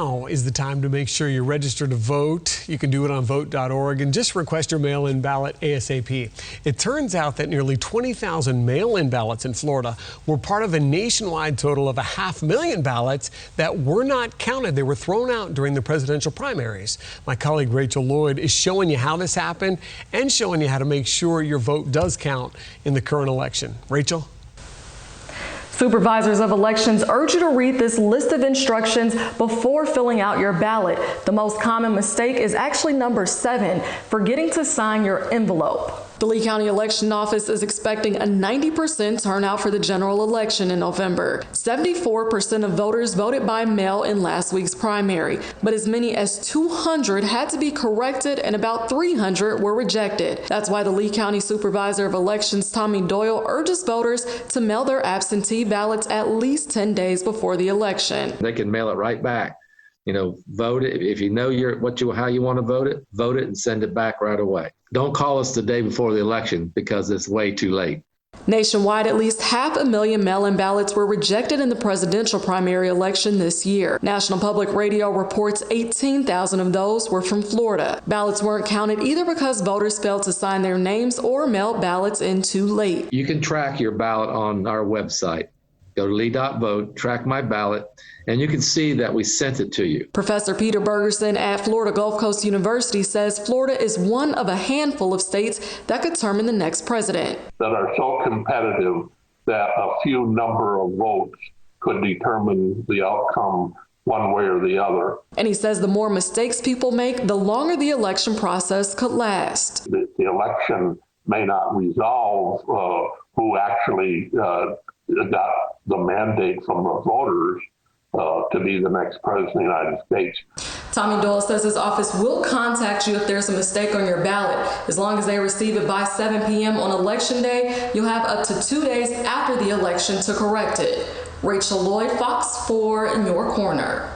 Now is the time to make sure you're registered to vote. You can do it on vote.org and just request your mail-in ballot ASAP. It turns out that nearly 20,000 mail-in ballots in Florida were part of a nationwide total of 500,000 ballots that were not counted. They were thrown out during the presidential primaries. My colleague Rachel Lloyd is showing you how this happened and showing you how to make sure your vote does count in the current election. Rachel? Supervisors of elections urge you to read this list of instructions before filling out your ballot. The most common mistake is actually number 7, forgetting to sign your envelope. The Lee County Election Office is expecting a 90% turnout for the general election in November. 74% of voters voted by mail in last week's primary, but as many as 200 had to be corrected and about 300 were rejected. That's why the Lee County Supervisor of Elections, Tommy Doyle, urges voters to mail their absentee ballots at least 10 days before the election. They can mail it right back. Vote it. If you know how you want to vote it and send it back right away. Don't call us the day before the election because it's way too late. Nationwide, at least 500,000 mail-in ballots were rejected in the presidential primary election this year. National Public Radio reports 18,000 of those were from Florida. Ballots weren't counted either because voters failed to sign their names or mailed ballots in too late. You can track your ballot on our website. Go to lee.vote, track my ballot, and you can see that we sent it to you. Professor Peter Bergerson at Florida Gulf Coast University says Florida is one of a handful of states that could determine the next president. That are so competitive that a few number of votes could determine the outcome one way or the other. And he says the more mistakes people make, the longer the election process could last. The election may not resolve who actually got the mandate from the voters to be the next president of the United States. Tommy Doyle says his office will contact you if there's a mistake on your ballot. As long as they receive it by 7 p.m. on Election Day, you'll have up to 2 days after the election to correct it. Rachel Lloyd, Fox 4 in your corner.